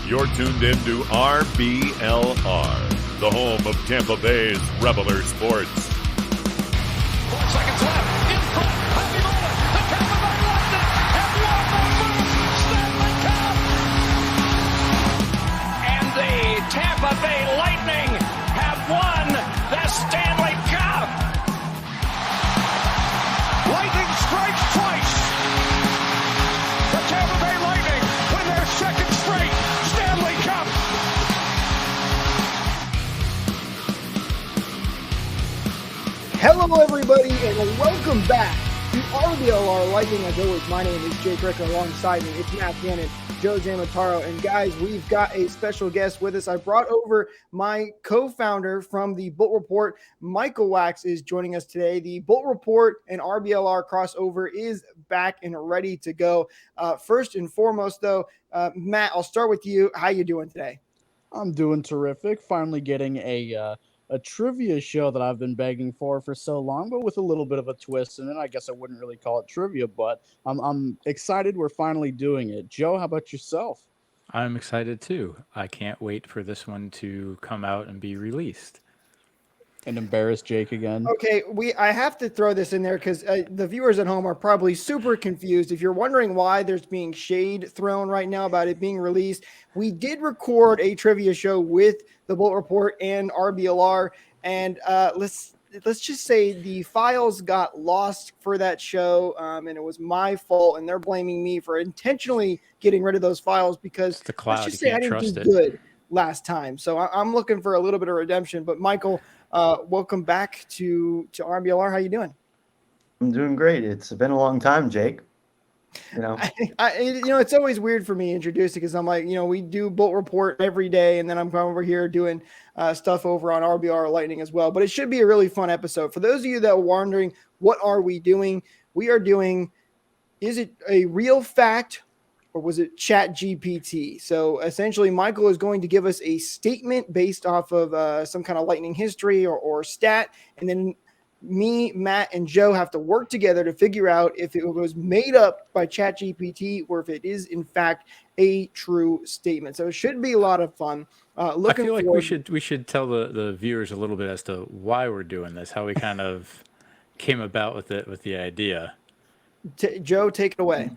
You're tuned into RBLR, the home of Tampa Bay's Reveler Sports. 4 seconds left. In front. Happy moment. The Tampa Bay Lightning have won the first Stanley Cup. And the Tampa Bay Lightning have won the Stanley Cup. Lightning strikes twice. The Tampa Bay Lightning win their second straight Stanley Cup. Hello, everybody, and welcome back to RBLR Lightning. As always, my name is Jake Ricker. Alongside me, it's Matt Cannon, Joe Zamataro, and guys, we've got a special guest with us. I brought over my co-founder from the Bolt Report. Michael Wax is joining us today. The Bolt Report and RBLR crossover is back and ready to go. First and foremost, though, Matt, I'll start with you. How you doing today? I'm doing terrific. Finally getting a trivia show that I've been begging for so long, but with a little bit of a twist. And then I guess I wouldn't really call it trivia, but I'm excited we're finally doing it. Joe, how about yourself? I'm excited too. I can't wait for this one to come out and be released. And embarrass Jake again. Okay, I have to throw this in there because the viewers at home are probably super confused. If you're wondering why there's being shade thrown right now about it being released, we did record a trivia show with the Bolt Report and RBLR, and let's just say the files got lost for that show, and it was my fault, and they're blaming me for intentionally getting rid of those files because the cloud, let's just say I didn't do good last time. So I'm looking for a little bit of redemption. But Michael, welcome back to RBLR. How you doing? I'm doing great. It's been a long time, Jake. It's always weird for me introducing because I'm like, we do Bolt Report every day, and then I'm over here doing stuff over on RBR Lightning as well. But it should be a really fun episode. For those of you that are wondering, what are we doing? We are doing, is it a real fact or was it ChatGPT? So essentially, Michael is going to give us a statement based off of some kind of Lightning history or stat, and then me, Matt, and Joe have to work together to figure out if it was made up by ChatGPT or if it is, in fact, a true statement. So it should be a lot of fun. I feel like we should tell the viewers a little bit as to why we're doing this, how we kind of came about with the idea. Joe, take it away.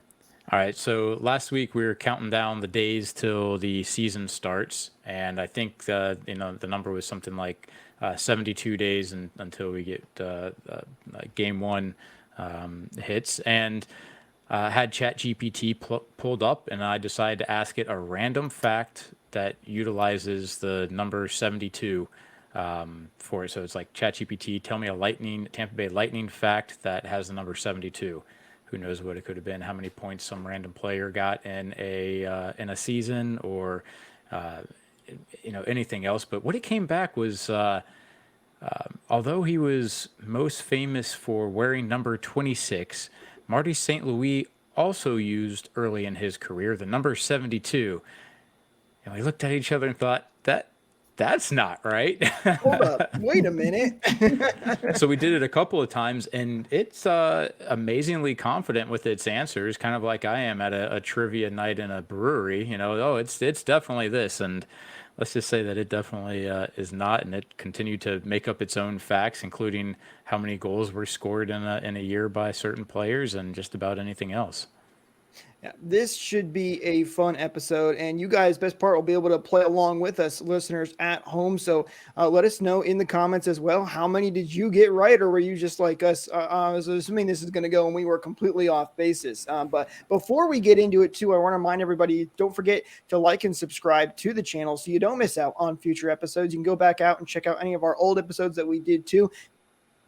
All right, so last week we were counting down the days till the season starts, and I think the number was something like 72 days until we get game one hits, and had ChatGPT pulled up, and I decided to ask it a random fact that utilizes the number 72 for it. So it's like, ChatGPT, tell me a Tampa Bay Lightning fact that has the number 72. Who knows what it could have been? How many points some random player got in a season, or anything else? But what it came back was, although he was most famous for wearing number 26, Marty St. Louis also used early in his career the number 72. And we looked at each other and thought, that's not right. Hold up. Wait a minute. So we did it a couple of times, and it's amazingly confident with its answers, kind of like I am at a trivia night in a brewery. It's definitely this. And let's just say that it definitely is not, and it continued to make up its own facts, including how many goals were scored in a year by certain players and just about anything else. Yeah, this should be a fun episode, and you guys, best part, will be able to play along with us, listeners at home. So let us know in the comments as well, how many did you get right, or were you just like us? I was assuming this is going to go, and we were completely off basis. But before we get into it, too, I want to remind everybody, don't forget to like and subscribe to the channel so you don't miss out on future episodes. You can go back out and check out any of our old episodes that we did, too.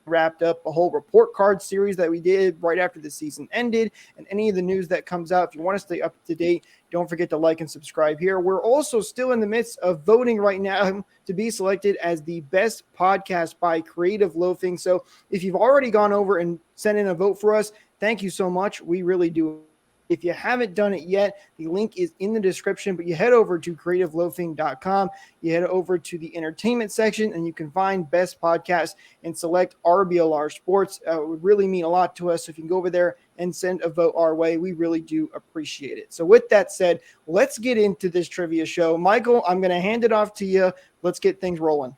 Wrapped up a whole report card series that we did right after the season ended, and any of the news that comes out. If you want to stay up to date, don't forget to like and subscribe here. We're also still in the midst of voting right now to be selected as the best podcast by Creative Loafing. So if you've already gone over and sent in a vote for us, thank you so much. We really do If you haven't done it yet, the link is in the description, but you head over to creativeloafing.com. You head over to the entertainment section, and you can find best podcasts and select RBLR Sports. It would really mean a lot to us. So if you can go over there and send a vote our way, we really do appreciate it. So with that said, let's get into this trivia show. Michael, I'm going to hand it off to you. Let's get things rolling.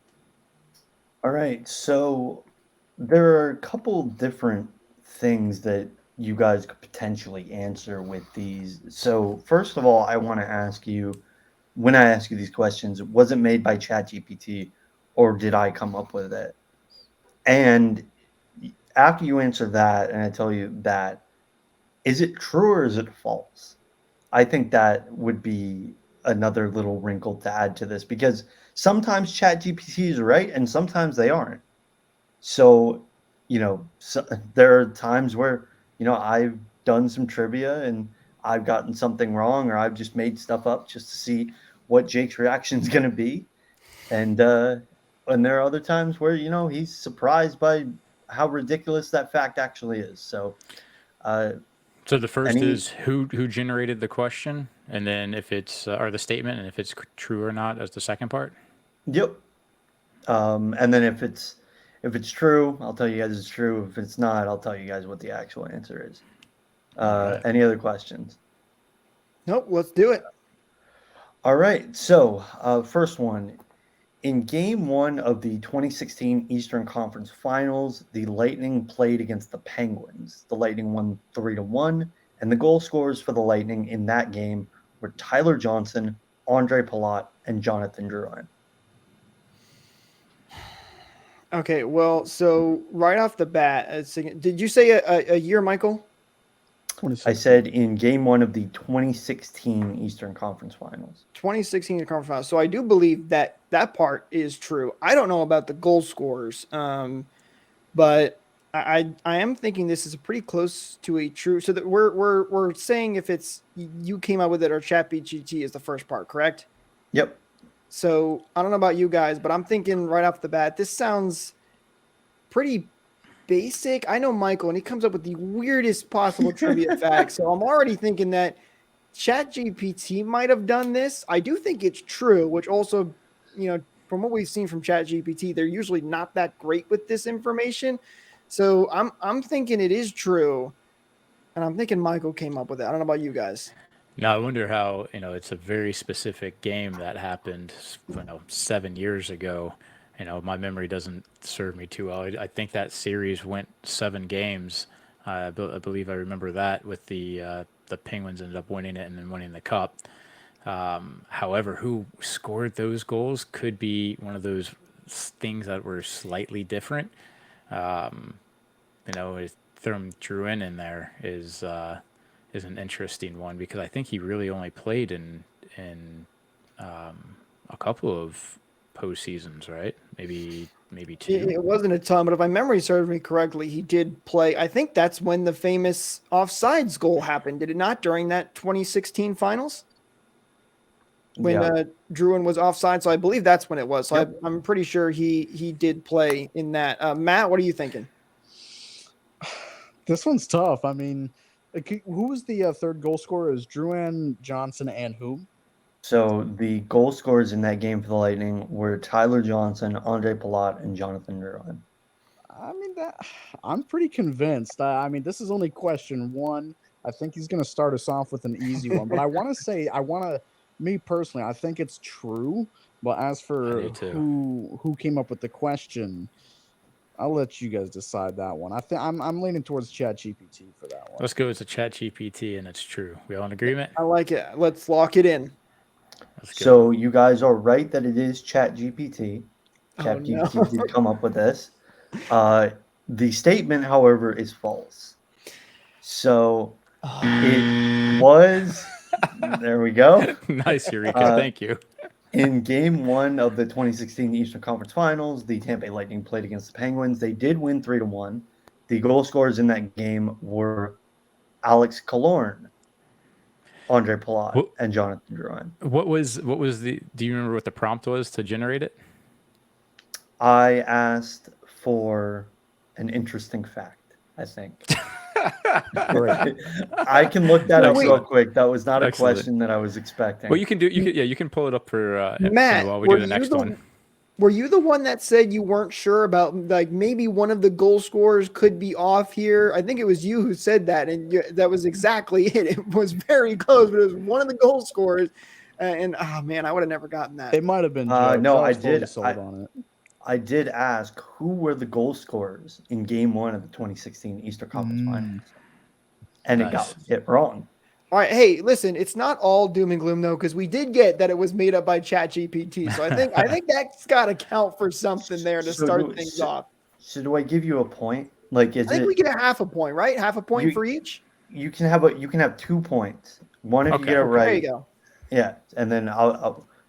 All right. So there are a couple different things that you guys could potentially answer with these. So first of all, I want to ask you, when I ask you these questions, was it made by ChatGPT or did I come up with it? And after you answer that, and I tell you that, is it true or is it false? I think that would be another little wrinkle to add to this because sometimes ChatGPT is right and sometimes they aren't. So, there are times where, I've done some trivia and I've gotten something wrong or I've just made stuff up just to see what Jake's reaction is going to be. And there are other times where, he's surprised by how ridiculous that fact actually is. So, So the first any, is who generated the question, and then if it's or the statement, and if it's true or not as the second part. yep. And then if it's true, I'll tell you guys it's true. If it's not, I'll tell you guys what the actual answer is. Right. Any other questions? Nope, let's do it. All right. So, first one. In game one of the 2016 Eastern Conference Finals, the Lightning played against the Penguins. The Lightning won 3-1, and the goal scorers for the Lightning in that game were Tyler Johnson, Andre Palat, and Jonathan Drouin. Okay, well, so right off the bat, did you say a year, Michael? I said in game one of the 2016 Eastern Conference Finals. 2016 conference finals. So I do believe that that part is true. I don't know about the goal scorers, but I am thinking this is pretty close to a true. So that we're saying if it's you came up with it or ChatGPT is the first part, correct? Yep. So I don't know about you guys, but I'm thinking right off the bat, this sounds pretty basic. I know Michael, and he comes up with the weirdest possible trivia facts. So I'm already thinking that ChatGPT might have done this. I do think it's true, which also, from what we've seen from ChatGPT, they're usually not that great with this information. So I'm thinking it is true, and I'm thinking Michael came up with it. I don't know about you guys. Now I wonder how it's a very specific game that happened 7 years ago. My memory doesn't serve me too well. I think that series went 7 games. I believe I remember that with the Penguins ended up winning it and then winning the cup. However, who scored those goals could be one of those things that were slightly different. Throwing Drouin in there is an interesting one because I think he really only played in a couple of postseasons, right? Maybe 2. It wasn't a ton, but if my memory serves me correctly, he did play. I think that's when the famous offsides goal happened. Did it not during that 2016 finals? When Drouin was offside, so I believe that's when it was. So Yep. I'm pretty sure he did play in that. Matt, what are you thinking? This one's tough. I mean, who was the third goal scorer? Is Drouin, Johnson, and whom? So the goal scorers in that game for the Lightning were Tyler Johnson, Andre Palat, and Jonathan Drouin. I mean, I'm pretty convinced. I mean, this is only question one. I think he's going to start us off with an easy one, but me personally, I think it's true. But as for I do too. who came up with the question, I'll let you guys decide that one. I'm leaning towards ChatGPT for that one. Let's go with the ChatGPT, and it's true. We all in agreement? I like it. Let's lock it in. So you guys are right that it is ChatGPT. ChatGPT no. did come up with this. The statement, however, is false. So it was. There we go. Nice, Eureka. Thank you. In game one of the 2016 Eastern Conference Finals, the Tampa Bay Lightning played against the Penguins. They did win 3-1. The goal scorers in that game were Alex Killorn, Andre Palat, and Jonathan Drouin. What was the? Do you remember what the prompt was to generate it? I asked for an interesting fact, I think. Great. I can look that up real Excellent. quick. That was not a Excellent. question that I was expecting. Well, you can you can pull it up for Matt, while we do the next one. Were you the one that said you weren't sure about like maybe one of the goal scorers could be off here? I think it was you who said that, and that was exactly it. It was very close, but it was one of the goal scorers. And oh man, I would have never gotten that. It might have been Joe. No, I I was fully did. sold on it. I did ask who were the goal scorers in Game 1 of the 2016 Easter Conference Finals, and it got it wrong. All right, hey, listen, it's not all doom and gloom though, because we did get that it was made up by ChatGPT. So I think that's got to count for something there to start things off. So do I give you a point? Like, is I think it? we get a half a point, right? Half a point for each. You can have 2 points. One if you get it right. There you go. Yeah, and then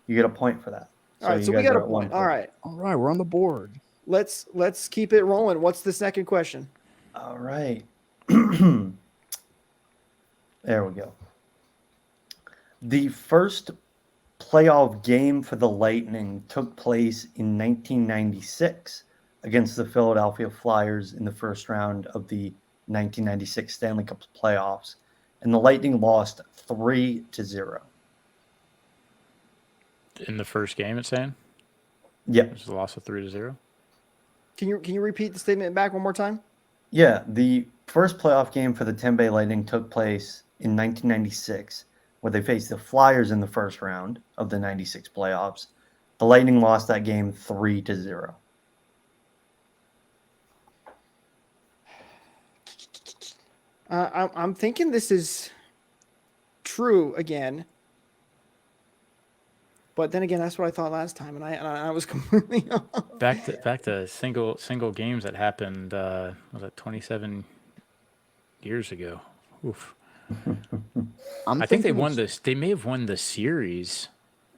you get a point for that. All right, so we got a point. All right, we're on the board. Let's keep it rolling. What's the second question? All right. There we go. The first playoff game for the Lightning took place in 1996 against the Philadelphia Flyers in the first round of the 1996 Stanley Cup playoffs, and the Lightning lost 3-0. In the first game, it's saying? Yeah. It was a loss of 3-0. Can you repeat the statement back one more time? Yeah, the first playoff game for the Tampa Bay Lightning took place in 1996, where they faced the Flyers in the first round of the 96 playoffs. The Lightning lost that game 3-0. I'm thinking this is true again. But then again, that's what I thought last time, and I was completely off. Back to single games that happened. Was it 27 years ago? Oof. I think they won this. They may have won the series.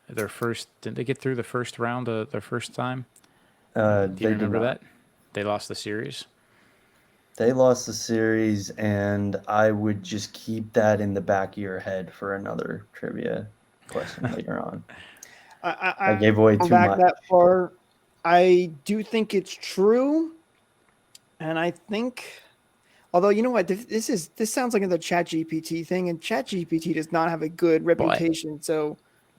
Their first. Didn't they get through the first round their first time? Do you remember that? They lost the series. They lost the series, and I would just keep that in the back of your head for another trivia question later on. I gave away too much. That far, I do think it's true, and I think, although you know what, this sounds like the ChatGPT thing, and ChatGPT does not have a good reputation.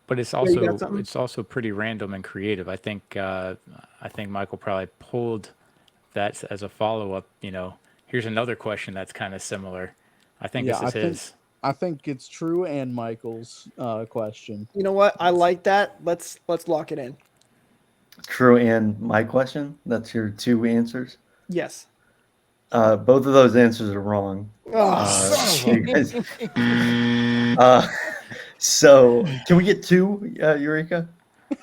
But it's also pretty random and creative. I think Michael probably pulled that as a follow up. Here's another question that's kind of similar. I think this is his. I think it's true and Michael's question. You know what? I like that. Let's lock it in. True and my question? That's your two answers? Yes. Both of those answers are wrong. So can we get two, Eureka?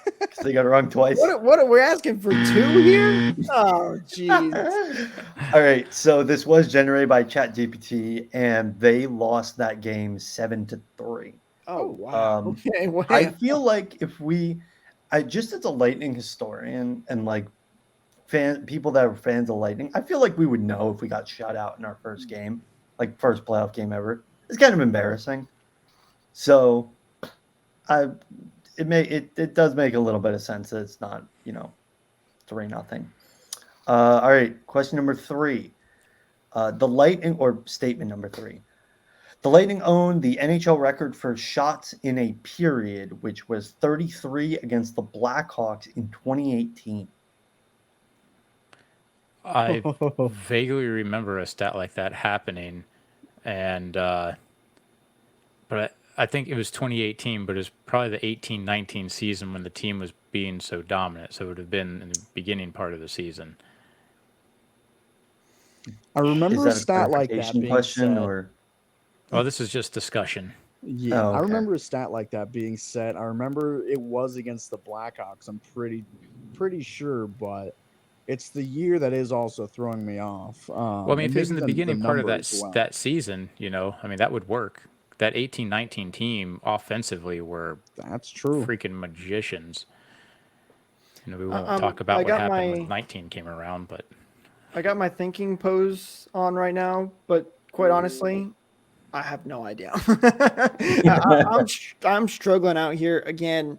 Because they got it wrong twice. What are we asking for, two here? Oh, jeez. All right. So this was generated by ChatGPT, and they lost that game 7-3. Oh, wow. Okay. Wow. I feel like I just as a Lightning historian and like people that are fans of Lightning, I feel like we would know if we got shut out in our first game, like first playoff game ever. It's kind of embarrassing. So it does make a little bit of sense that it's not 3-0. All right, question number 3. The Lightning, or statement number 3. The Lightning owned the NHL record for shots in a period, which was 33 against the Blackhawks in 2018. I vaguely remember a stat like that happening, and but I think it was 2018, but it was probably the 18-19 season when the team was being so dominant. So it would have been in the beginning part of the season. I remember a stat like that being question said. Or? Well, this is just discussion. Yeah, okay. I remember a stat like that being said. I remember it was against the Blackhawks. I'm pretty sure, but it's the year that is also throwing me off. Well, I mean, if it was in the beginning part of that season, that would work. That 18-19 team offensively were that's true freaking magicians. We won't talk about what happened when 19 came around, but I got my thinking pose on right now, but quite honestly, I have no idea. I'm struggling out here again.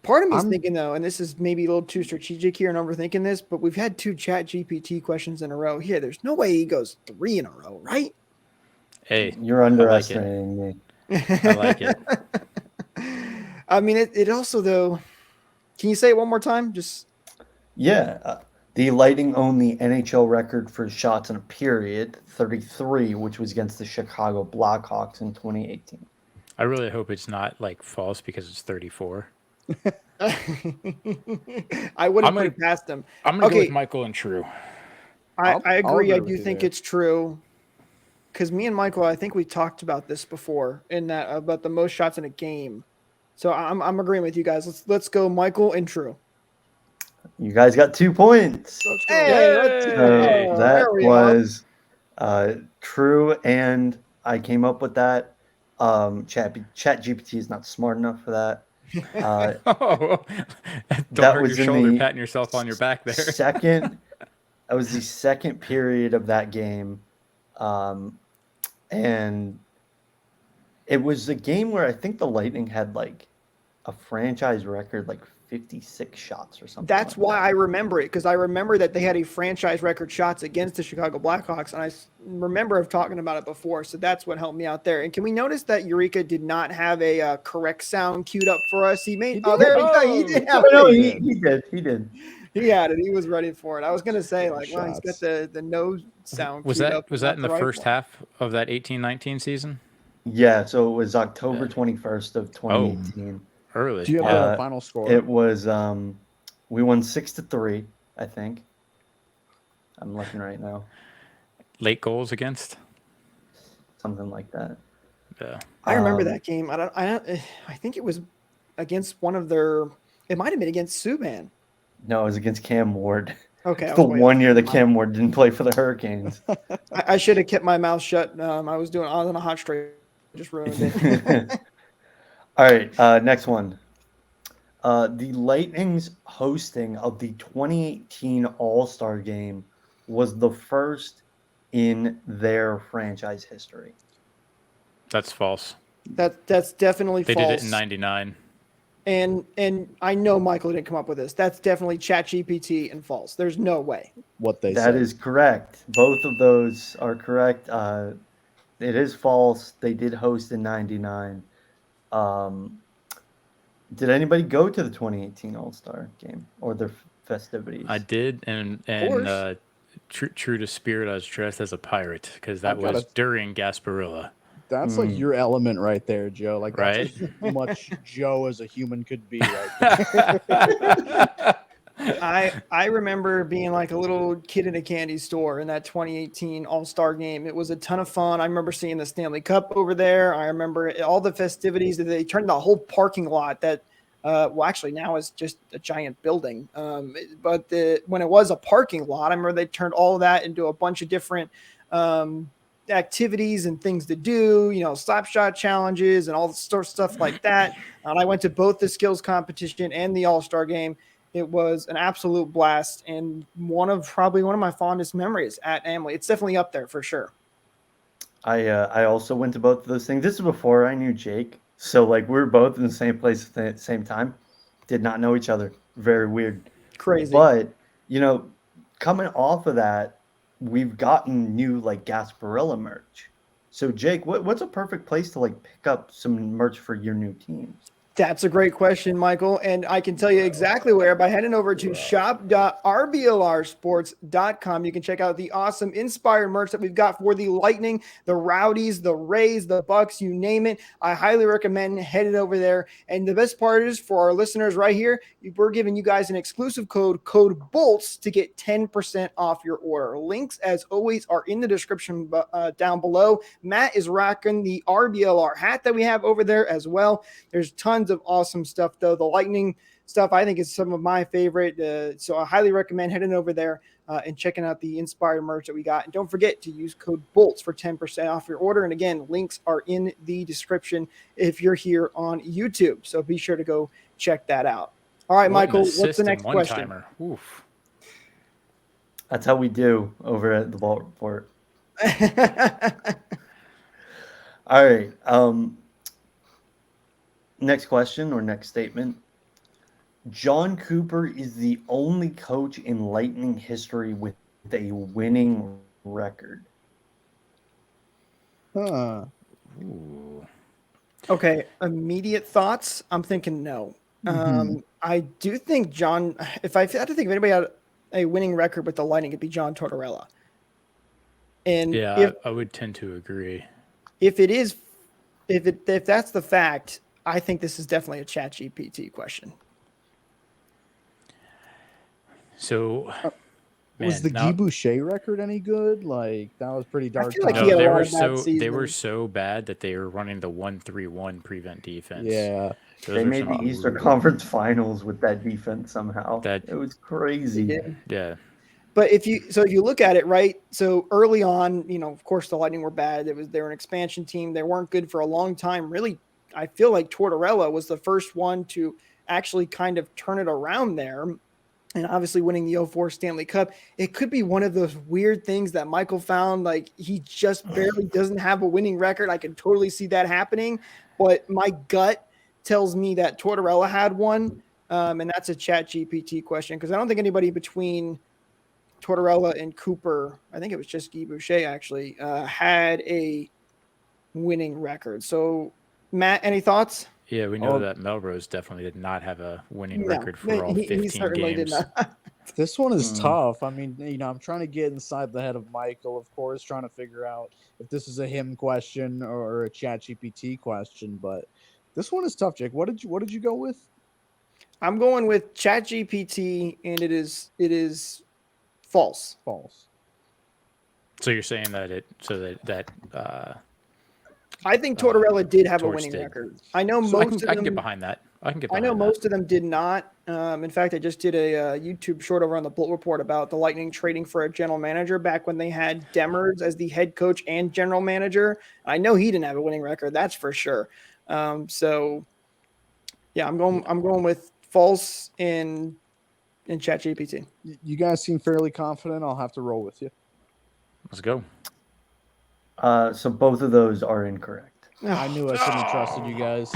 Part of me is I'm- thinking though, and this is maybe a little too strategic here and overthinking this, but we've had 2 ChatGPT questions in a row here. There's no way he goes 3 in a row, right? Hey, You're underestimating me. I like it. I mean, it also though. Can you say it one more time? Just Yeah. The Lightning own the NHL record for shots in a period, 33, which was against the Chicago Blackhawks in 2018. I really hope it's not like false because it's 34. I wouldn't I'm put gonna- it past him. I'm gonna go Okay. with Michael and True. I I'll agree. I agree with do you think there. it's true. Because me and Michael, I think we talked about this before in that about the most shots in a game. So I'm agreeing with you guys. Let's go, Michael and True. You guys got 2 points. Let's go. Hey, let's Yay! go. That There we are. was true, and I came up with that. ChatGPT is not smart enough for that. Oh, don't That hurt was your in shoulder, the patting yourself on your back there. Second, that was the second period of that game, and it was a game where I think the Lightning had like a franchise record, like 56 shots or something. That's like why that. I remember it, because I remember that they had a franchise record shots against the Chicago Blackhawks, and remember of talking about it before. So that's what helped me out there. And can we notice that Eureka did not have a correct sound queued up for us? He made there we go. He did. Oh, Have no, it. he did. He did. He had it. He was ready for it. I was gonna say like, well, he's got Shots. the nose sound. Was queued that up, was not that in the right first one. half of that 18-19 season? Yeah, so it was October 21st of 2018. Early. Do you have yeah. the final score? It was we won 6-3, I think. I'm looking right now. Late goals against? Something like that. Yeah. I remember Um, that game. I think it was against one of their. It might have been against Subban. No, it was against Cam Ward. Okay, It's I the was way one off. year that Cam Ward didn't play for the Hurricanes. I should have kept my mouth shut. I was on a hot streak. Just ruined it. All right, next one. The Lightning's hosting of the 2018 All-Star Game was the first in their franchise history. That's false. That's definitely They false. did it in 99. And I know Michael didn't come up with this. That's definitely ChatGPT and false. There's no way. What they That said. is correct. Both of those are correct. It is false. They did host in 99. Did anybody go to the 2018 All-Star Game or their festivities? I did, and true to spirit, I was dressed as a pirate because that I've got was a- during Gasparilla. That's like your element right there, Joe. Like that's Right? as much Joe as a human could be right there. I remember being like a little kid in a candy store in that 2018 All-Star Game. It was a ton of fun. I remember seeing the Stanley Cup over there. I remember all the festivities that they turned the whole parking lot that well, actually now it's just a giant building. But when it was a parking lot, I remember they turned all of that into a bunch of different activities and things to do, slap shot challenges and all the sort of stuff like that. And I went to both the skills competition and the All-Star Game. It was an absolute blast and probably one of my fondest memories at Amalie. It's definitely up there for sure. I also went to both of those things. This is before I knew Jake. So like we were both in the same place at the same time. Did not know each other. Very weird. Crazy. But, coming off of that, we've gotten new like Gasparilla merch. So Jake, what's a perfect place to like pick up some merch for your new teams? That's a great question, Michael. And I can tell you exactly where by heading over to shop.rblrsports.com. You can check out the awesome inspired merch that we've got for the Lightning, the Rowdies, the Rays, the Bucks, you name it. I highly recommend heading over there. And the best part is for our listeners right here, we're giving you guys an exclusive code BOLTS to get 10% off your order. Links, as always, are in the description down below. Matt is rocking the RBLR hat that we have over there as well. There's tons of awesome stuff, though. The Lightning stuff, I think, is some of my favorite. So I highly recommend heading over there and checking out the inspired merch that we got. And don't forget to use code BOLTS for 10% off your order. And again, links are in the description if you're here on YouTube. So be sure to go check that out. All right, Michael, what's the next question? Oof. That's how we do over at the Vault Report. All right. Next question or next statement. John Cooper is the only coach in Lightning history with a winning record. Huh. Ooh. Okay, immediate thoughts. I'm thinking no. Mhm. I do think John. If I had to think of anybody had a winning record with the Lightning, it'd be John Tortorella. And Yeah, I would tend to agree. if it is, if that's the fact, I think this is definitely a ChatGPT question. So, Was man, the Guy now Boucher record any good? Like that was pretty I dark feel like time. he no, had a they lot were of bad so seasons. bad that they were running the 1-3-1 prevent defense. Yeah. Those They were made the some Eastern brutal. Conference Finals with that defense somehow. That It was They crazy. did. yeah. But if you look at it, right, so early on, of course the Lightning were bad. They were an expansion team. They weren't good for a long time. Really, I feel like Tortorella was the first one to actually kind of turn it around there. And obviously winning the 04 Stanley Cup. It could be one of those weird things that Michael found. Like he just barely doesn't have a winning record. I can totally see that happening. But my gut tells me that Tortorella had one. And that's a ChatGPT question because I don't think anybody between Tortorella and Cooper, I think it was just Guy Boucher actually, had a winning record. So, Matt, any thoughts? Yeah, we know Oh, that Melrose definitely did not have a winning No, record for all he 15 certainly did games. not. this one is Mm. tough. I mean, I'm trying to get inside the head of Michael, of course, trying to figure out if this is a him question or a Chat GPT question. But this one is tough, Jake. What did you go with? I'm going with ChatGPT, and it is false. False. So you're saying that I think Tortorella did have a Torts winning did. record. I know So most of I can get them. behind that. I can get I behind know that. most of them did not. In fact, I just did a YouTube short over on the Bull Report about the Lightning trading for a general manager back when they had Demers as the head coach and general manager. I know he didn't have a winning record, that's for sure. So yeah, I'm going with false in ChatGPT. You guys seem fairly confident. I'll have to roll with you. Let's go. So both of those are incorrect. I knew I shouldn't have trusted you guys.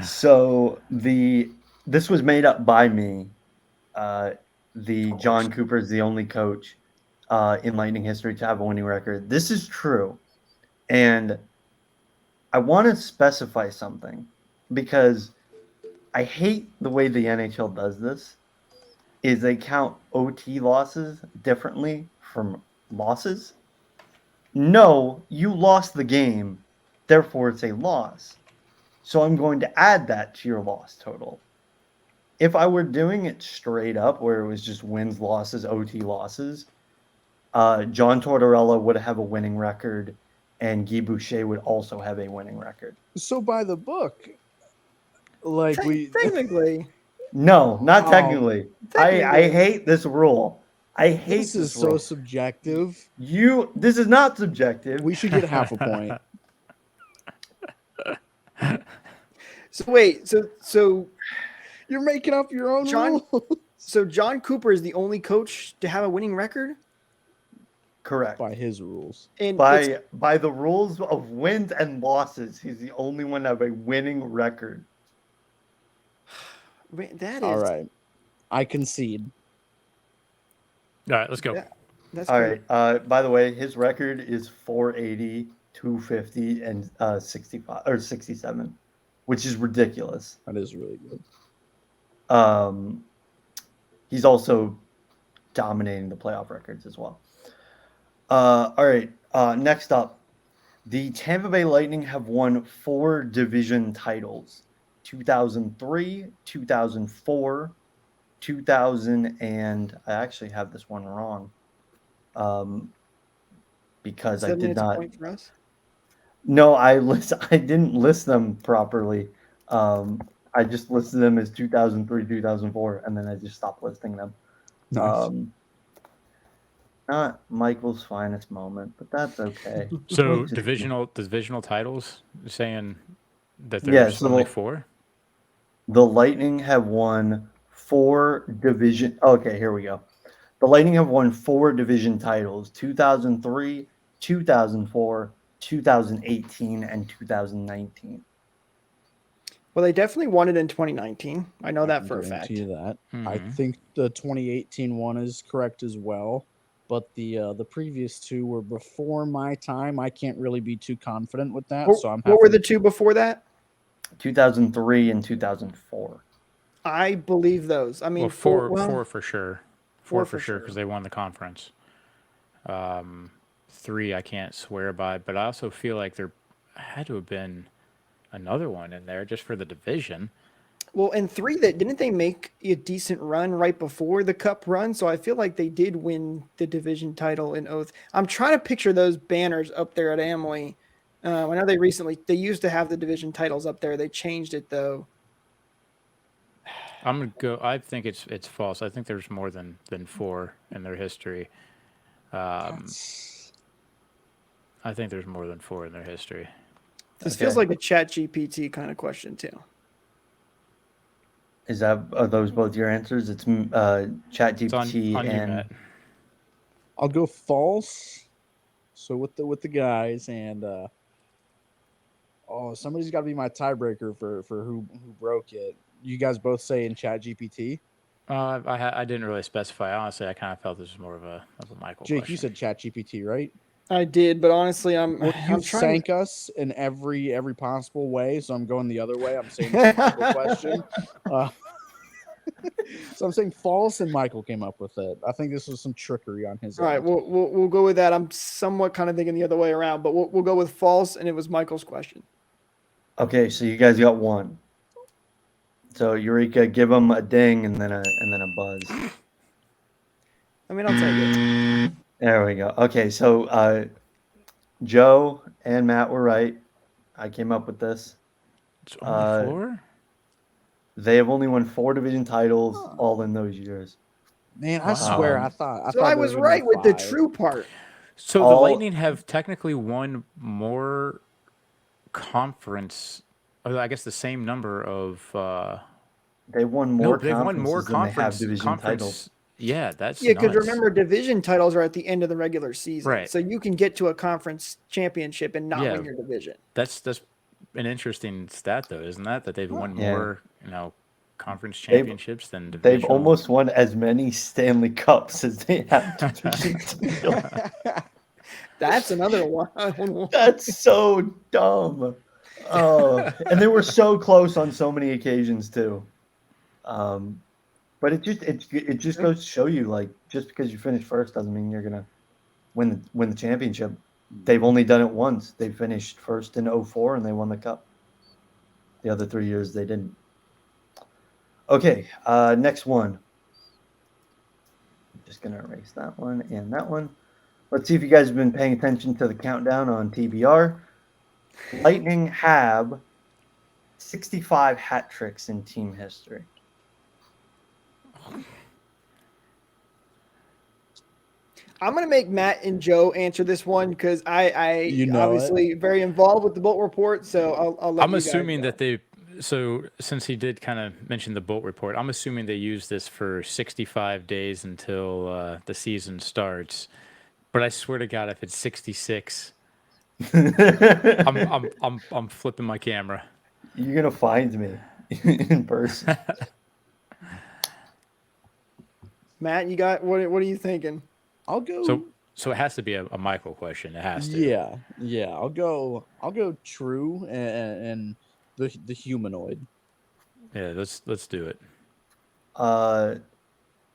So this was made up by me. The John Cooper is the only coach in Lightning history to have a winning record. This is true, and I want to specify something because I hate the way the NHL does this. Is they count OT losses differently from losses? No, you lost the game, therefore it's a loss. So I'm going to add that to your loss total. If I were doing it straight up, where it was just wins, losses, OT losses, John Tortorella would have a winning record, and Guy Boucher would also have a winning record. So by the book, like we Technically, No, not Oh, technically. I technically. hate this rule. I hate this is this rule. so subjective. This is not subjective. We should get half a point. So wait, so You're making up your own John rule. so John Cooper is the only coach to have a winning record? Correct. By his rules. And it's By the rules of wins and losses, he's the only one to have a winning record. that is All right. I concede. All right, let's go. That's All great. right. By the way, his record is 480, 250, and 65 or 67, which is ridiculous. That is really good. He's also dominating the playoff records as well. All right. Next up, the Tampa Bay Lightning have won 4 division titles: 2003, 2004, 2000, and I actually have this one wrong. Because I 7 did minutes a not. point for us. No, I didn't list them properly. I just listed them as 2003, 2004, and then I just stopped listing them. Nice. Not Michael's finest moment, but that's okay. So We'll just- divisional titles, saying that there's so only 4. The Lightning have won 4 division. Okay, here we go. The Lightning have won 4 division titles: 2003, 2004, 2018, and 2019. Well, they definitely won it in 2019. I know that can for a fact. guarantee you that. I Mhm. think the 2018 one is correct as well, but the previous two were before my time. I can't really be too confident with that, so I'm What were having the two before that? 2003 and 2004. I believe those. I mean, Well, four for sure. four Four for for sure sure. because they won the conference. Three I can't swear by, but I also feel like there had to have been another one in there just for the division. Well, and three, that didn't they make a decent run right before the cup run? So I feel like they did win the division title in Oath. I'm trying to picture those banners up there at Amley. I know they used to have the division titles up there. They changed it though. I'm gonna go. I think it's false. I think there's more than four in their history. that's I think there's more than four in their history. This Okay. feels like a ChatGPT kind of question too. Are those both your answers? It's It's on ChatGPT on you, and Matt. I'll go false. So with the guys and somebody's got to be my tiebreaker for who broke it. You guys both say in Chat GPT. I didn't really specify. Honestly, I kind of felt this was more of a Michael Jake, question. you said Chat GPT, right? I did, but honestly, I'm Well, I'm you've trying. sank us in every possible way, so I'm going the other way. I'm saying it's a Michael question. So I'm saying false, and Michael came up with it. I think this was some trickery on his All right, end. we'll go with that. I'm somewhat kind of thinking the other way around, but we'll go with false, and it was Michael's question. okay, so you guys got one. So Eureka, give them a ding and then a buzz. I mean, I'll take it. There we go. Okay, so Joe and Matt were right. I came up with this. It's only four. They have only won 4 division titles all in those years. Man, I Wow. swear I thought So I there was gonna be right with the 5. true part. So the All- Lightning have technically won more conference. I guess the same number of. They won more They've won more conferences than they have conference division titles. Yeah, that's Yeah, because nuts. remember, division titles are at the end of the regular season, Right. so you can get to a conference championship and not Yeah. win your division. That's an interesting stat, though, isn't that? That they've won Yeah. more, conference championships than They've divisional. almost won as many Stanley Cups as they have division titles. That's another one. That's so dumb. Oh, and they were so close on so many occasions too. But it just goes to show you, like, just because you finish first doesn't mean you're gonna win the championship. They've only done it once. They finished first in 04 and they won the cup. The other 3 years they didn't. Okay, next one. I'm just gonna erase that one and that one. Let's see if you guys have been paying attention to the countdown on TBR. Lightning have 65 hat tricks in team history. I'm gonna make Matt and Joe answer this one because I You know obviously very involved with the Bolt Report, so I'll let I'm you guys assuming go. that they. So since he did kind of mention the Bolt Report, I'm assuming they use this for 65 days until the season starts. But I swear to God, if it's 66, I'm flipping my camera. You're gonna find me in person. Matt, you got what are you thinking? I'll go. So it has to be a Michael question. It has to. Yeah. I'll go true and the humanoid. Yeah. Let's do it.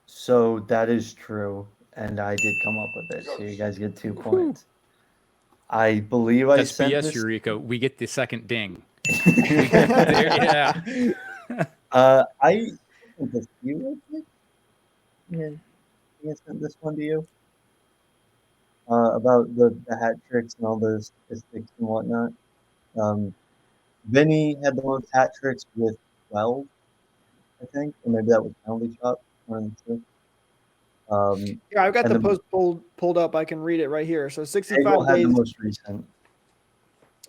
So that is true, and I did come up with it. So you guys get 2 points. I believe I That's sent BS, this. Eureka. We get the second ding. Yeah. I sent this to you. I think. Yeah, I sent this one to you. About the hat tricks and all those statistics and whatnot. Vinny had the most hat tricks with 12, I think, or maybe that was penalty shot, one of the two. Yeah, I've got And the the- post pulled up. I can read it right here. So 65 Hagel had the days. most recent.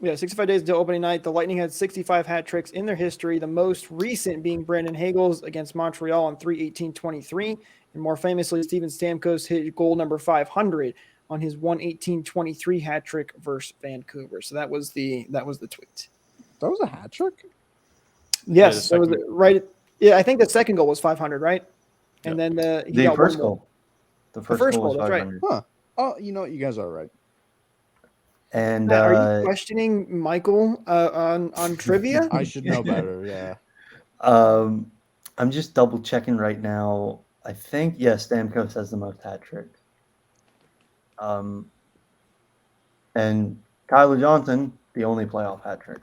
Yeah, 65 days until opening night. The Lightning had 65 hat tricks in their history, the most recent being Brandon Hagel's against Montreal on 3/18/23. And more famously, Steven Stamkos hit goal number 500 on his 1/18/23 hat trick versus Vancouver. So that was the tweet. That was a hat trick. Yes, the it was second- right. Yeah, I think the second goal was 500, right? And then he The got first one more. goal. The The first first goal was goal, that's right. 500. Huh. Oh, you know what? You guys are right. And Matt, are you questioning Michael on trivia? I should know better. Yeah. I'm just double checking right now. I think Stamkos has the most hat tricks. And Tyler Johnson, the only playoff hat trick.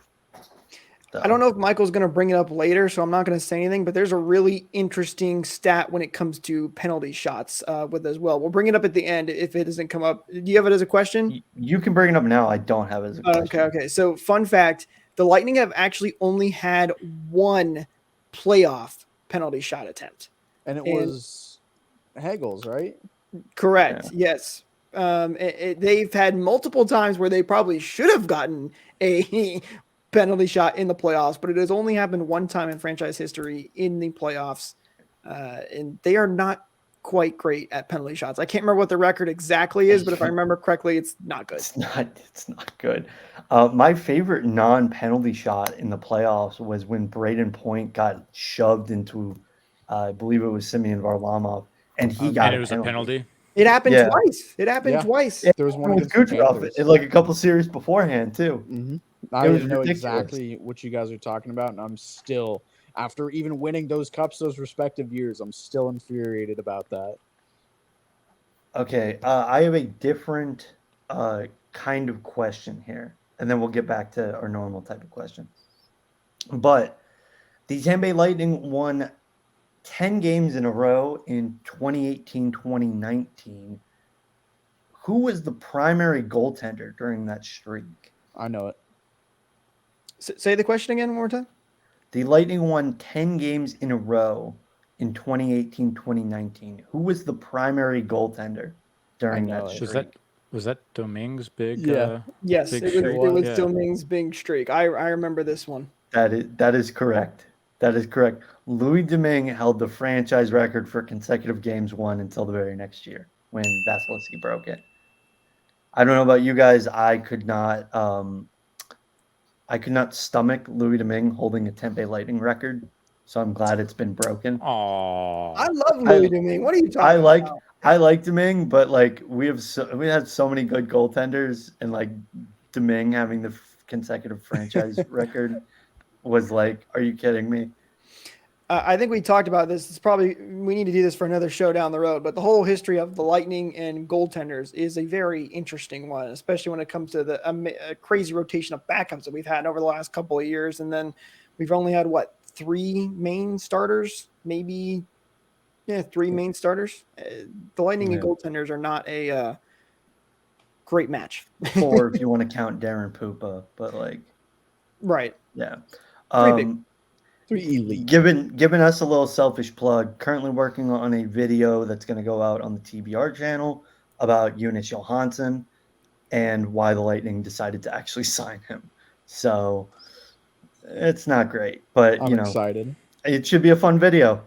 So, I don't know if Michael's going to bring it up later, so I'm not going to say anything. But there's a really interesting stat when it comes to penalty shots with as well. We'll bring it up at the end if it doesn't come up. Do you have it as a question? you can bring it up now. I don't have it as a question. Okay. So, fun fact: the Lightning have actually only had one playoff penalty shot attempt. And it was Hegel's, right? Correct. Yeah. Yes. They've had multiple times where they probably should have gotten a penalty shot in the playoffs, but it has only happened one time in franchise history in the playoffs. And they are not quite great at penalty shots. I can't remember what the record exactly is, but if I remember correctly, it's not good. It's not good. My favorite non-penalty shot in the playoffs was when Braden Point got shoved into, I believe it was Simeon Varlamov, and he got and it was a penalty. It happened Yeah. twice. It happened Yeah. twice. Yeah, There was one with against the Kucherov, Panthers. like a couple series beforehand too. Mm-hmm. It I was know ridiculous. exactly what you guys are talking about, and I'm still, after even winning those cups those respective years, I'm still infuriated about that. Okay, I have a different kind of question here, and then we'll get back to our normal type of question. But the Tampa Bay Lightning won 10 games in a row in 2018-2019. Who was the primary goaltender during that streak? I know it. Say the question again one more time. The Lightning won 10 games in a row in 2018-2019. Who was the primary goaltender during know that it. streak? Was that Domingue's big? Yeah. Yes, big it streak? was Yeah. Domingue's big streak. I remember this one. That is correct. That is correct. Louis Domingue held the franchise record for consecutive games won until the very next year when Vasilevsky broke it. I don't know about you guys. I could not stomach Louis Domingue holding a Tampa Bay Lightning record, so I'm glad it's been broken. Oh, I love Louis Domingue. What are you talking about? I like Domingue, but like we had so many good goaltenders, and like Domingue having the consecutive franchise record was like, are you kidding me? I think we talked about this. We need to do this for another show down the road. But the whole history of the Lightning and goaltenders is a very interesting one, especially when it comes to the crazy rotation of backups that we've had over the last couple of years. And then we've only had 3 main starters, maybe. Yeah, 3 main starters. The Lightning and goaltenders are not a great match. 4 if you want to count Darren Pupa, but like, right. yeah. 3 big. 3 elite. Giving us a little selfish plug. Currently working on a video that's going to go out on the TBR channel about Jonas Johansson and why the Lightning decided to actually sign him. So it's not great, but I'm excited. It should be a fun video.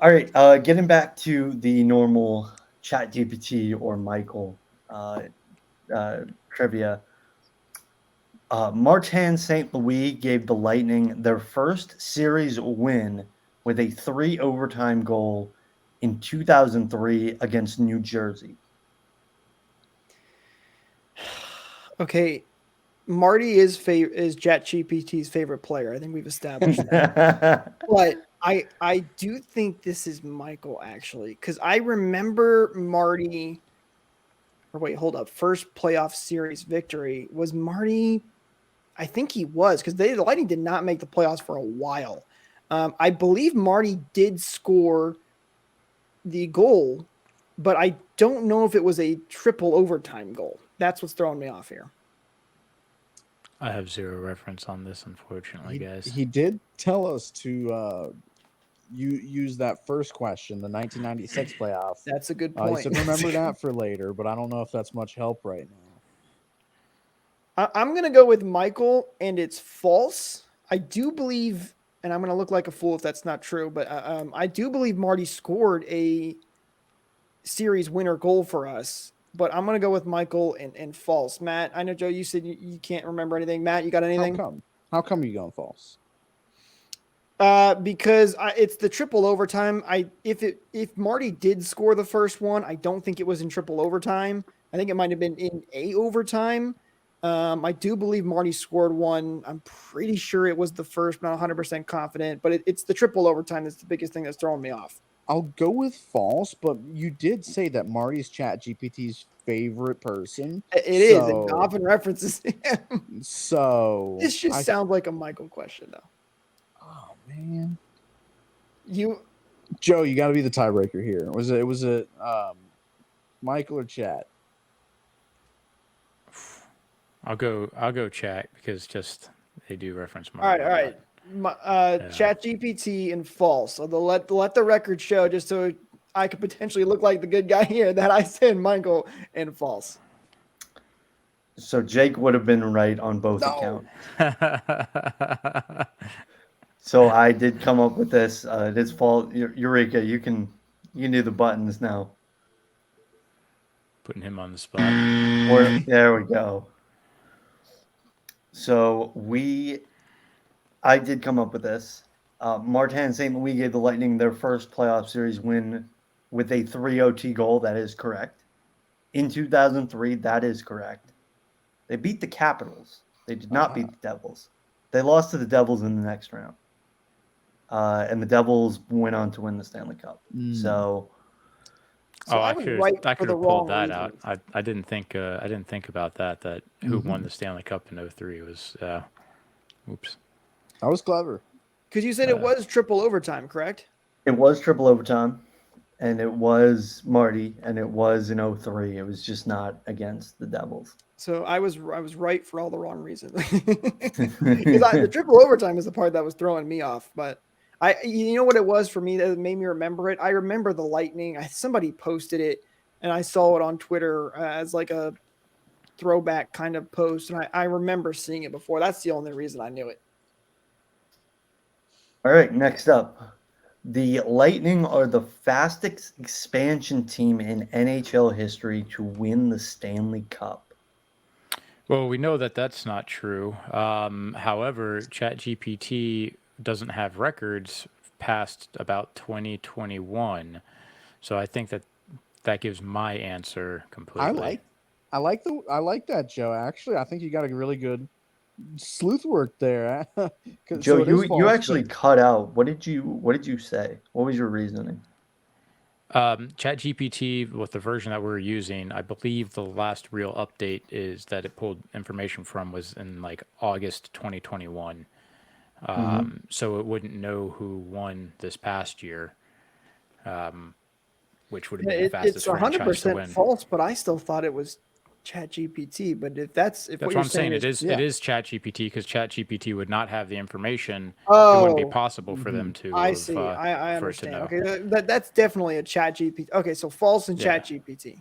All right, getting back to the normal ChatGPT or Michael trivia. Martin St. Louis gave the Lightning their first series win with a 3 overtime goal in 2003 against New Jersey. Okay, Marty is ChatGPT's favorite player. I think we've established that. But I do think this is Michael actually, because I remember Marty. Or wait, hold up. First playoff series victory was Marty. I think he was, because the Lightning did not make the playoffs for a while. I believe Marty did score the goal, but I don't know if it was a triple overtime goal. That's what's throwing me off here. I have zero reference on this, unfortunately, guys. He did tell us to use that first question, the 1996 playoff. That's a good point. He said remember that for later, but I don't know if that's much help right now. I'm going to go with Michael, and it's false. I do believe, and I'm going to look like a fool if that's not true, but I do believe Marty scored a series winner goal for us, but I'm going to go with Michael and false. Matt, I know, Joe, you said you can't remember anything. Matt, you got anything? How come you going false? Because it's the triple overtime. If Marty did score the first one, I don't think it was in triple overtime. I think it might have been in a overtime. I do believe Marty scored one. I'm pretty sure it was the first, not 100% confident, but it's the triple overtime that's the biggest thing that's throwing me off. I'll go with false, but you did say that Marty's ChatGPT's favorite person. It is. It often references him. So This just sounds like a Michael question, though. Oh man, Joe, you got to be the tiebreaker here. Was it Michael or Chat? I'll go chat because just they do reference Marty. All right. ChatGPT and false. So let the record show, just so I could potentially look like the good guy here, that I said Michael and false. So Jake would have been right on both accounts. So I did come up with this. It is false. Eureka, you can do the buttons now. Putting him on the spot. There we go. So I did come up with this. Martin St. Louis gave the Lightning their first playoff series win with a 3 OT goal. That is correct. In 2003, that is correct. They beat the Capitals. They did not beat the Devils. They lost to the Devils in the next round. And the Devils went on to win the Stanley Cup. So I could have pulled that out. I didn't think about that. That who won the Stanley Cup in 2003 was. Oops. I was clever. Because you said it was triple overtime, correct? It was triple overtime, and it was Marty, and it was in 2003. It was just not against the Devils. So I was right for all the wrong reasons. Because the triple overtime is the part that was throwing me off. But you know what it was for me that made me remember it? I remember the Lightning. Somebody posted it, and I saw it on Twitter as like a throwback kind of post, and I remember seeing it before. That's the only reason I knew it. All right, next up. The Lightning are the fastest expansion team in NHL history to win the Stanley Cup. Well, we know that that's not true. However, ChatGPT doesn't have records past about 2021. So I think that gives my answer completely. I like that, Joe. Actually, I think you got a really good sleuth work there. Joe, you actually cut out. What did you say? What was your reasoning? ChatGPT, with the version that we're using, I believe the last real update is that it pulled information from was in like August 2021. So it wouldn't know who won this past year, which would have been the fastest franchise to win. It's 100% false, but I still thought it was ChatGPT. But if that's what you're saying, it is ChatGPT, because ChatGPT would not have the information. Oh, it wouldn't be possible for them to. I see. I understand. Okay, that's definitely a ChatGPT. Okay, so false and ChatGPT.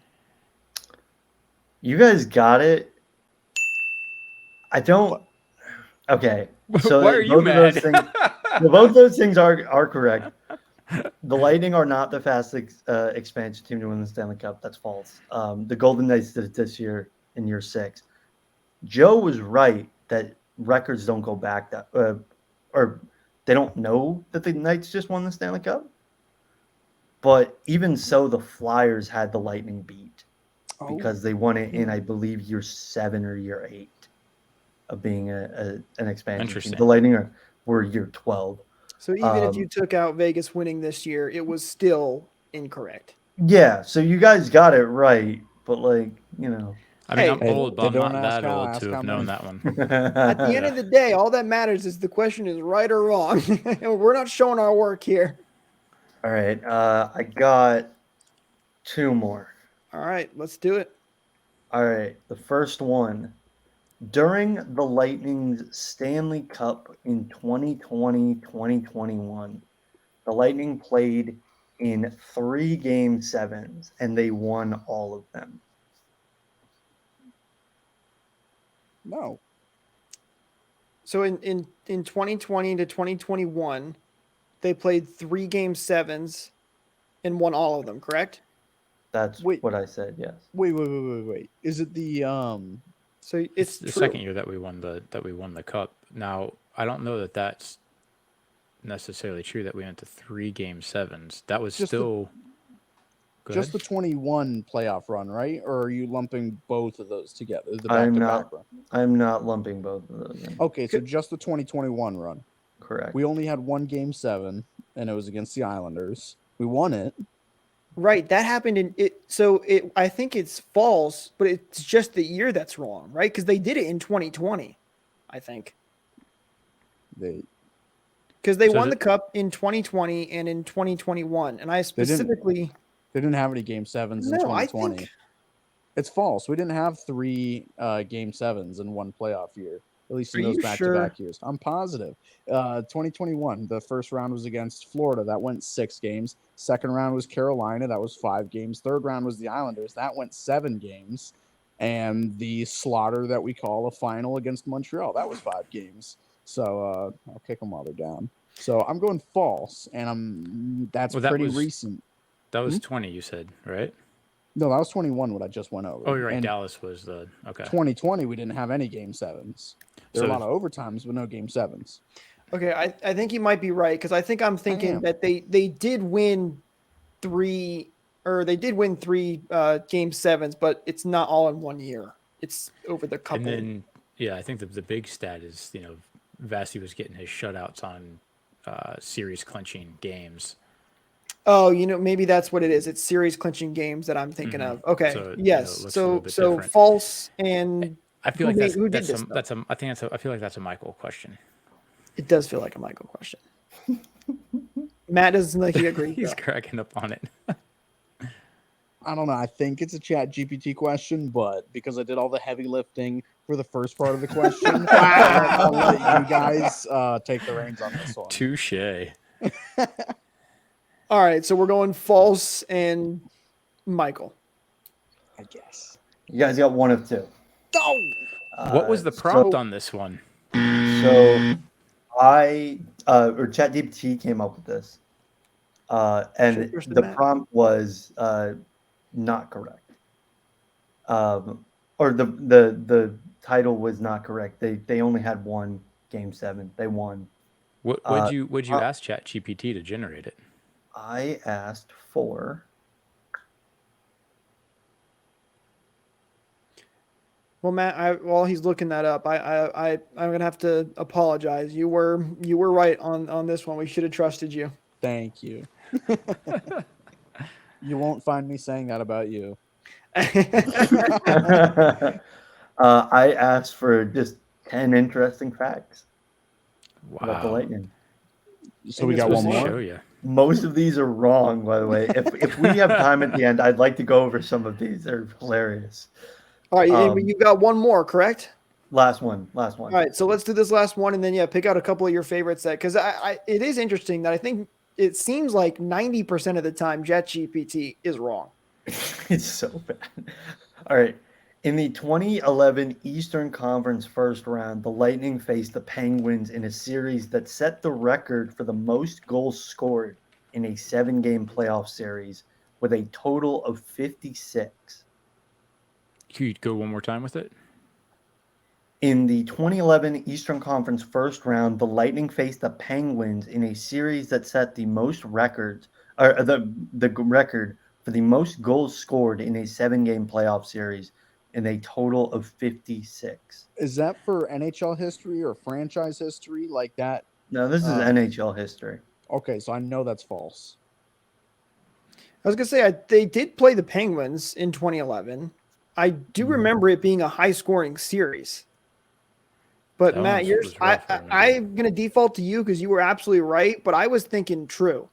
You guys got it. I don't. Okay, so why are you mad? Both those things are correct. The Lightning are not the fastest expansion team to win the Stanley Cup. That's false. The Golden Knights did it this year in year 6. Joe was right that records don't go back that, or they don't know that the Knights just won the Stanley Cup. But even so, the Flyers had the Lightning beat because they won it in, I believe, year 7 or year 8 of being an expansion team. The Lightning were year 12. So even if you took out Vegas winning this year, it was still incorrect. Yeah, so you guys got it right, but I mean, I'm old, but I'm not that old to have known that one. At the end of the day, all that matters is the question is right or wrong. We're not showing our work here. All right, I got 2 more. All right, let's do it. All right, the first one. During the Lightning's Stanley Cup in 2020-2021, the Lightning played in 3 Game 7s, and they won all of them. No. So in 2020 to 2021, they played 3 Game 7s and won all of them, correct? That's what I said, yes. Wait. Is it the So it's the second year that we won the cup. Now I don't know that that's necessarily true that we went to 3 Game 7s. That was Just the- still Go Just ahead. the 21 playoff run, right? Or are you lumping both of those together? The I'm back-to-back not. run. I'm not lumping both of those in. Okay, so just the 2021 run. Correct. We only had one Game 7, and it was against the Islanders. We won it. Right, that happened in it. So I think it's false, but it's just the year that's wrong, right? Because they did it in 2020, I think. They Because they So won is the it- cup in 2020 and in 2021, and I specifically didn't have any Game 7s in no, I 2020. think It's false. We didn't have 3 Game 7s in one playoff year, at least in Are those you back-to-back sure? years. I'm positive. 2021, the first round was against Florida. That went 6 games. Second round was Carolina. That was 5 games. Third round was the Islanders. That went 7 games. And the slaughter that we call a final against Montreal, that was 5 games. So I'll kick them while they're down. So I'm going false, and that's Well, that pretty was- recent. That was 20, you said, right? No, that was 21 what I just went over. Oh, you're right. And Dallas was the okay. 2020, we didn't have any Game 7s. There were a lot of overtimes, but no Game 7s. Okay, I think you might be right because I think I'm thinking am. that they did win 3 Game 7s, but it's not all in one year. It's over the couple. And then, I think the big stat is, Vasi was getting his shutouts on series clinching games. Oh, maybe that's what it is. It's series clinching games that I'm thinking of. Okay, So, yes. it looks a So little bit so different. false and I feel Who like made- that's who did that's this, a, though? that's a I think that's a I feel like that's a Michael question. it does feel like a Michael question. Matt doesn't like he agrees. He's though. cracking up on it. I don't know. I think it's a ChatGPT question, but because I did all the heavy lifting for the first part of the question, I'll let you guys take the reins on this one. Touche. All right, so we're going false and Michael. I guess. You guys got one of two. What was the prompt on this one? So I or ChatGPT came up with this, and Shoot first, the Matt. prompt was not correct, or the title was not correct. They only had one Game 7. They won. Would you ask ChatGPT to generate it? I asked for. Well, Matt, while he's looking that up, I'm gonna have to apologize. You were right on this one. We should have trusted you. Thank you. You won't find me saying that about you. I asked for just 10 interesting facts about the Wow. Lightning. So we this got was one the more. Show you. Most of these are wrong, by the way. If we have time at the end, I'd like to go over some of these. They're hilarious. All right, and you got one more, correct? Last one. All right, so let's do this last one, and then pick out a couple of your favorites. Because it is interesting that I think it seems like 90% of the time ChatGPT is wrong. It's so bad. All right. In the 2011 Eastern Conference first round, the Lightning faced the Penguins in a series that set the record for the most goals scored in a 7-game playoff series with a total of 56. Could you go one more time with it? In the 2011 Eastern Conference first round, the Lightning faced the Penguins in a series that set the most records, or the record for the most goals scored in a 7-game playoff series in a total of 56. Is that for NHL history or franchise history like that? No, this is NHL history. Okay, so I know that's false. I was gonna say they did play the Penguins in 2011. I do remember it being a high-scoring series. But That Matt, one yours, was rough, I remember. I'm gonna default to you because you were absolutely right. But I was thinking true.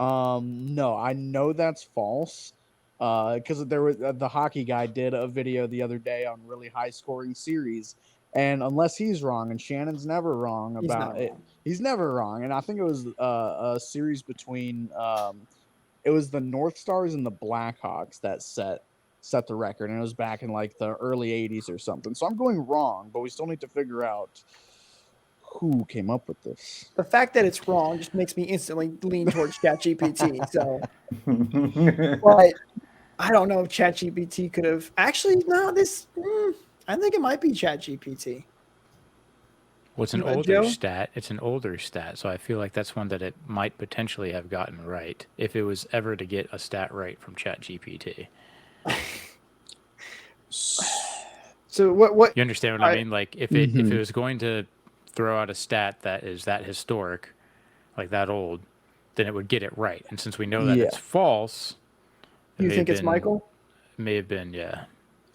No, I know that's false. Because there was the hockey guy did a video the other day on really high scoring series, and unless he's wrong, and Shannon's never wrong He's about not it, wrong. he's never wrong. And I think it was a series between it was the North Stars and the Blackhawks that set the record, and it was back in like the early '80s or something. So I'm going wrong, but we still need to figure out who came up with this. The fact that it's wrong just makes me instantly lean towards ChatGPT. So, but I don't know if ChatGPT could have actually. No, I think it might be ChatGPT. Well, it's an What, older Joe? stat. It's an older stat, so I feel like that's one that it might potentially have gotten right if it was ever to get a stat right from ChatGPT. So what? You understand what I mean? Like if it was going to throw out a stat that is that historic, like that old, then it would get it right. And since we know that it's false, it You may think have it's been, Michael? may have been, yeah.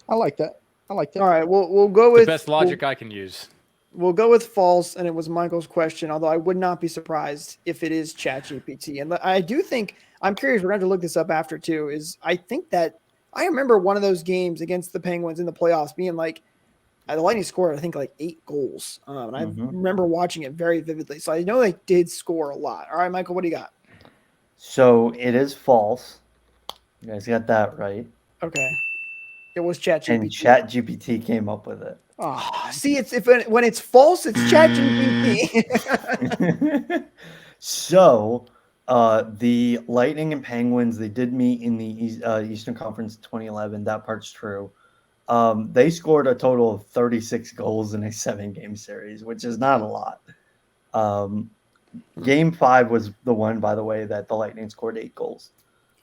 I like that. I like that. All right, we'll go The with best logic I can use. We'll go with false, and it was Michael's question. Although I would not be surprised if it is ChatGPT, and I do think I'm curious. We're going to have to look this up after too. I think that I remember one of those games against the Penguins in the playoffs being like the Lightning scored I think like 8 goals, and I remember watching it very vividly. So I know they did score a lot. All right, Michael, what do you got? So it is false. You guys got that right. Okay, it was ChatGPT. And ChatGPT came up with it. See, it's when it's false, it's ChatGPT. So, the Lightning and Penguins, they did meet in the Eastern Conference 2011. That part's true. They scored a total of 36 goals in a 7-game series, which is not a lot. Game 5 was the one, by the way, that the Lightning scored 8 goals.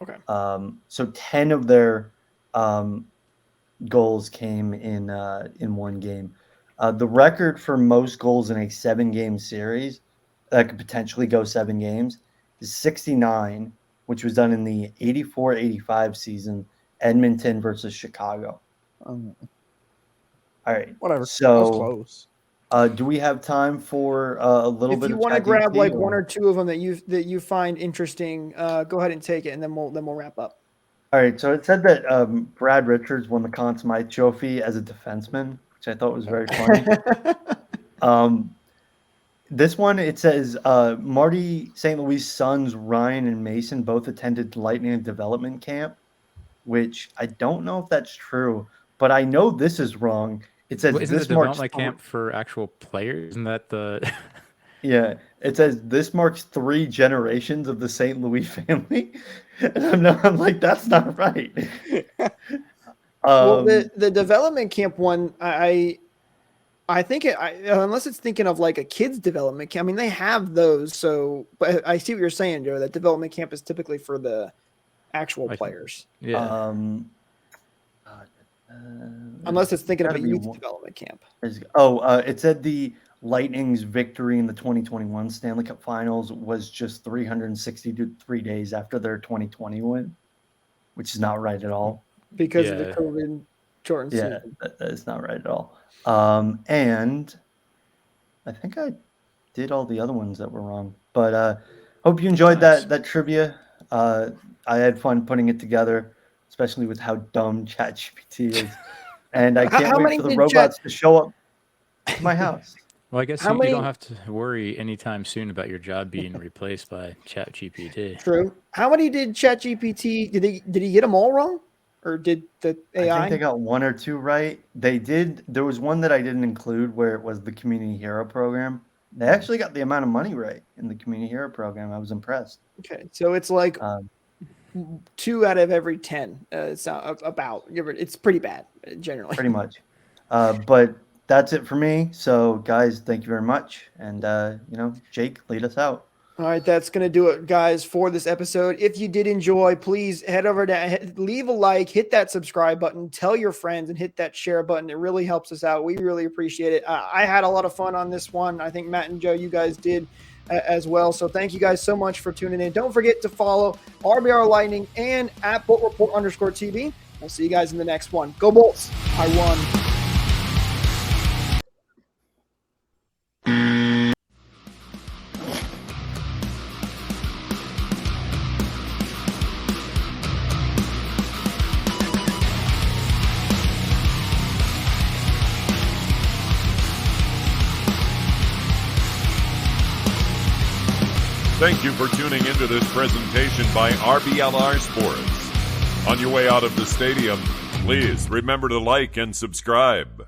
Okay. So 10 of their goals came in one game. The record for most goals in a 7-game series that could potentially go 7 games is 69, which was done in the 84-85 season, Edmonton versus Chicago. All right. Whatever. So that was close. Do we have time for a little bit? If you of want to grab ChatGPT, like one or two of them that you find interesting, go ahead and take it, and then we'll wrap up. All right. So it said that Brad Richards won the Conn Smythe Trophy as a defenseman, which I thought was very funny. This one, it says Marty St. Louis' sons Ryan and Mason both attended Lightning development camp, which I don't know if that's true, but I know this is wrong. It says Isn't this the marks development camp for actual players? Isn't that the? Yeah, it says this marks 3 generations of the St. Louis family, and I'm like, that's not right. Well, the development camp one, I think unless it's thinking of like a kids development camp. I mean, they have those. So, but I see what you're saying, Joe. That development camp is typically for the actual players. Yeah. Unless it's thinking of a youth development camp. It said the Lightning's victory in the 2021 Stanley Cup Finals was just 363 days after their 2020 win, which is not right at all. Because of the COVID shortened season. That is not right at all. And I think I did all the other ones that were wrong. But hope you enjoyed that trivia. I had fun putting it together, especially with how dumb ChatGPT is. And I can't wait for the robots to show up at my house. Well, I guess you don't have to worry anytime soon about your job being replaced by ChatGPT. True. How many did ChatGPT? Did he get them all wrong, or did the AI? I think they got 1 or 2 right. They did. There was one that I didn't include where it was the Community Hero Program. They actually got the amount of money right in the Community Hero Program. I was impressed. Okay, so it's like 2 out of every 10. It's about. It's pretty bad generally. Pretty much. But that's it for me. So, guys, thank you very much. And, Jake, lead us out. All right, that's going to do it, guys, for this episode. If you did enjoy, please head over to leave a like, hit that subscribe button, tell your friends, and hit that share button. It really helps us out. We really appreciate it. I had a lot of fun on this one. I think Matt and Joe, you guys did as well. So thank you guys so much for tuning in. Don't forget to follow RBR Lightning and at BoltReport_TV. We'll see you guys in the next one. Go Bolts. I won. Thank you for tuning into this presentation by RBLR Sports. On your way out of the stadium, please remember to like and subscribe.